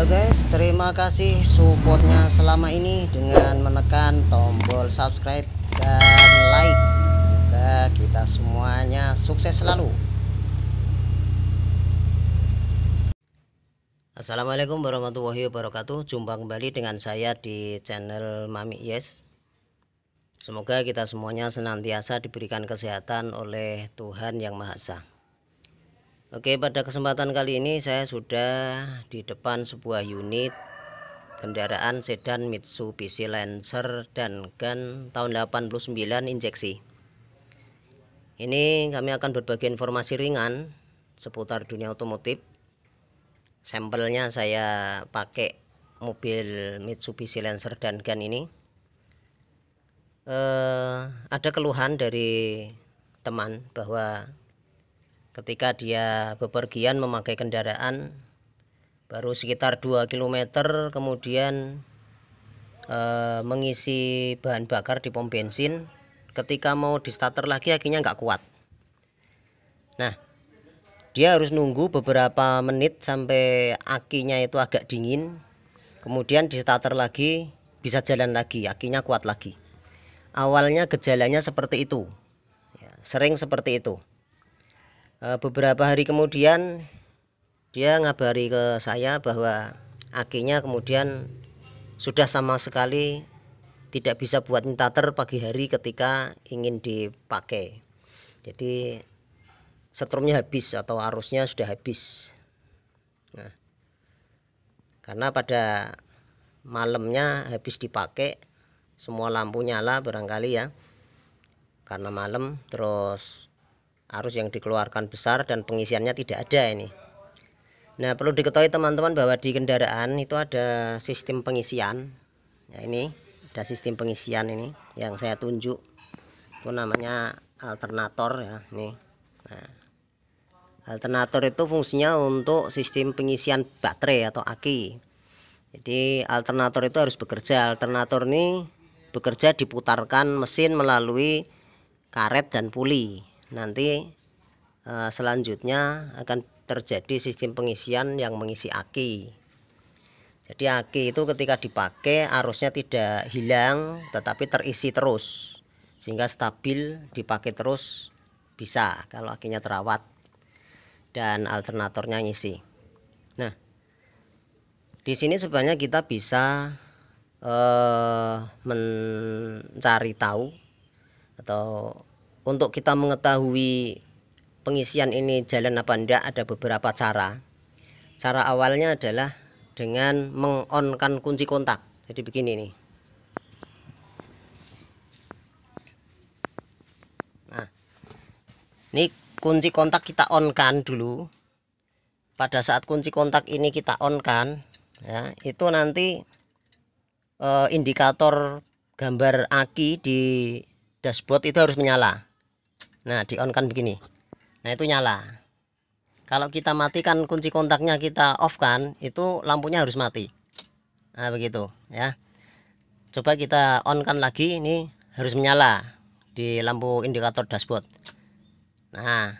guys, terima kasih supportnya selama ini dengan menekan tombol subscribe dan like. Semoga kita semuanya sukses selalu. Assalamualaikum warahmatullahi wabarakatuh. Jumpa kembali dengan saya di channel Mami Yes. Semoga kita semuanya senantiasa diberikan kesehatan oleh Tuhan Yang Maha Esa. Oke, pada kesempatan kali ini saya sudah di depan sebuah unit kendaraan sedan Mitsubishi Lancer dan Gun tahun 89 injeksi. Ini kami akan berbagi informasi ringan seputar dunia otomotif. Sampelnya saya pakai mobil Mitsubishi Lancer dan Gun ini. Ada keluhan dari teman bahwa ketika dia bepergian memakai kendaraan baru sekitar 2 km kemudian mengisi bahan bakar di pom bensin, ketika mau di starter lagi akhirnya nggak kuat. Nah, dia harus nunggu beberapa menit sampai akinya itu agak dingin, kemudian di starter lagi bisa jalan lagi, akinya kuat lagi. Awalnya gejalanya seperti itu ya, sering seperti itu. Beberapa hari kemudian dia ngabari ke saya bahwa akinya kemudian sudah sama sekali tidak bisa buat starter pagi hari ketika ingin dipakai. Jadi setrumnya habis atau arusnya sudah habis. Nah, karena pada malamnya habis dipakai, semua lampu nyala barangkali ya, karena malam, terus arus yang dikeluarkan besar dan pengisiannya tidak ada ini. Nah, perlu diketahui teman-teman bahwa di kendaraan itu ada sistem pengisian. Ya, ini ada sistem pengisian ini yang saya tunjuk. Itu namanya alternator ya, ini. Nah, alternator itu fungsinya untuk sistem pengisian baterai atau aki. Jadi alternator itu harus bekerja. Alternator ini bekerja diputarkan mesin melalui karet dan puli. Nanti selanjutnya akan terjadi sistem pengisian yang mengisi aki. Jadi aki itu ketika dipakai arusnya tidak hilang tetapi terisi terus, sehingga stabil dipakai terus bisa kalau akinya terawat dan alternatornya ngisi. Nah, di sini sebenarnya kita bisa mencari tahu atau untuk kita mengetahui pengisian ini jalan apa enggak, ada beberapa cara. Cara awalnya adalah dengan meng-on-kan kunci kontak. Jadi begini nih. Nah, ini kunci kontak kita on-kan dulu. Pada saat kunci kontak ini kita on-kan ya, itu nanti indikator gambar aki di dashboard itu harus menyala. Nah, di on kan begini. Nah, itu nyala. Kalau kita matikan kunci kontaknya, kita off kan, itu lampunya harus mati. Nah, begitu ya. Coba kita on kan lagi, ini harus menyala di lampu indikator dashboard. Nah,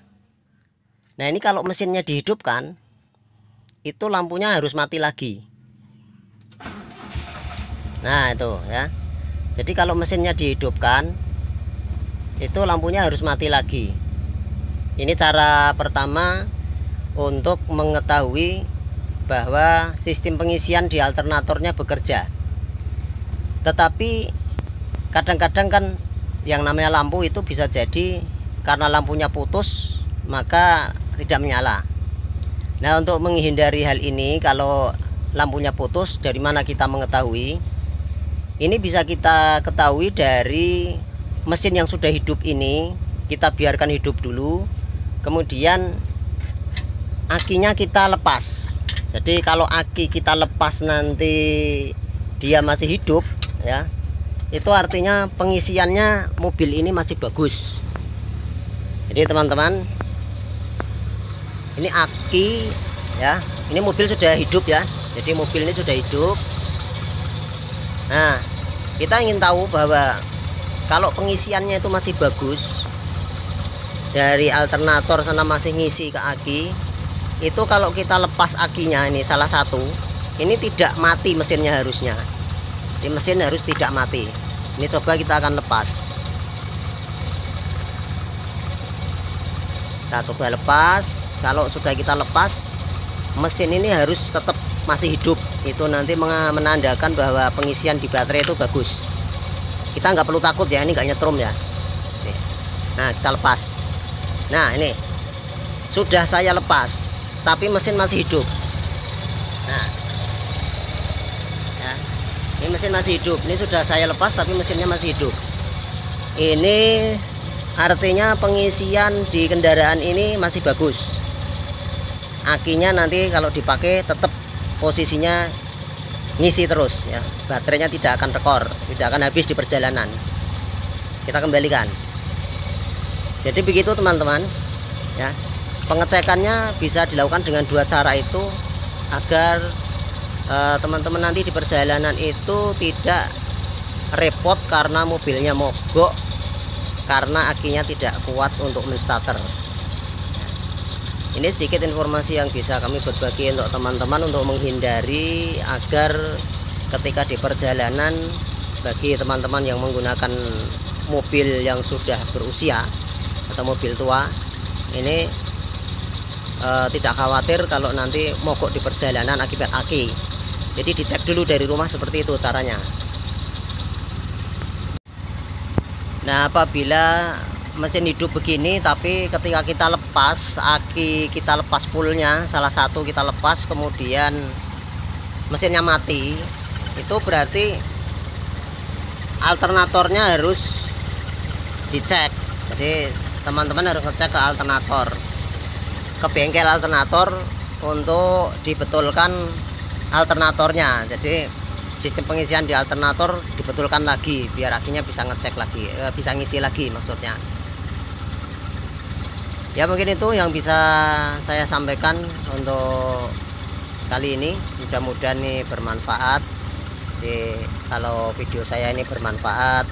ini kalau mesinnya dihidupkan, itu lampunya harus mati lagi. Nah, itu ya. Jadi kalau mesinnya dihidupkan, itu lampunya harus mati lagi. Ini cara pertama untuk mengetahui bahwa sistem pengisian di alternatornya bekerja. Tetapi kadang-kadang kan yang namanya lampu itu bisa jadi karena lampunya putus maka tidak menyala. Nah, untuk menghindari hal ini, kalau lampunya putus, dari mana kita mengetahui? Ini bisa kita ketahui dari mesin yang sudah hidup ini, kita biarkan hidup dulu, kemudian akinya kita lepas. Jadi kalau aki kita lepas nanti dia masih hidup ya, itu artinya pengisiannya mobil ini masih bagus. Jadi teman-teman, ini aki ya, ini mobil sudah hidup ya, jadi mobil ini sudah hidup. Nah, kita ingin tahu bahwa kalau pengisiannya itu masih bagus, dari alternator sana masih ngisi ke aki, itu kalau kita lepas akinya, ini salah satu, ini tidak mati mesinnya harusnya. Di mesin harus tidak mati. Ini coba kita akan lepas. Kita coba lepas. Kalau sudah kita lepas, mesin ini harus tetap masih hidup. Itu nanti menandakan bahwa pengisian di baterai itu bagus. Kita nggak perlu takut ya, ini nggak nyetrum ya. Nah, kita lepas. Nah, ini sudah saya lepas, tapi mesin masih hidup. Nah, ya, ini mesin masih hidup. Ini sudah saya lepas, tapi mesinnya masih hidup. Ini artinya pengisian di kendaraan ini masih bagus. Akinya nanti kalau dipakai tetap posisinya ngisi terus ya. Baterainya tidak akan rekor, tidak akan habis di perjalanan. Kita kembalikan. Jadi begitu teman-teman ya. Pengecekannya bisa dilakukan dengan dua cara itu agar teman-teman nanti di perjalanan itu tidak repot karena mobilnya mogok karena akinya tidak kuat untuk menstarter. Ini sedikit informasi yang bisa kami berbagi untuk teman-teman untuk menghindari agar ketika di perjalanan bagi teman-teman yang menggunakan mobil yang sudah berusia atau mobil tua ini tidak khawatir kalau nanti mogok di perjalanan akibat aki. Jadi dicek dulu dari rumah seperti itu caranya. Nah, apabila mesin hidup begini tapi ketika kita lepas aki, kita lepas fullnya, salah satu kita lepas kemudian mesinnya mati, itu berarti alternatornya harus dicek. Jadi teman-teman harus ngecek ke alternator, ke bengkel alternator untuk dibetulkan alternatornya. Jadi sistem pengisian di alternator dibetulkan lagi biar akinya bisa ngecek lagi, bisa ngisi lagi maksudnya. Ya mungkin itu yang bisa saya sampaikan untuk kali ini. Mudah-mudahan ini bermanfaat. Jadi kalau video saya ini bermanfaat,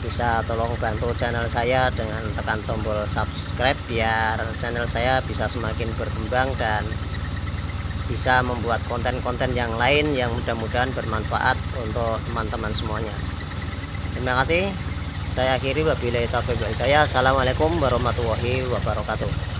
bisa tolong bantu channel saya dengan tekan tombol subscribe biar channel saya bisa semakin berkembang dan bisa membuat konten-konten yang lain yang mudah-mudahan bermanfaat untuk teman-teman semuanya. Terima kasih. Saya akhiri, wabillahi taufiq wal hidayah. Assalamualaikum warahmatullahi wabarakatuh.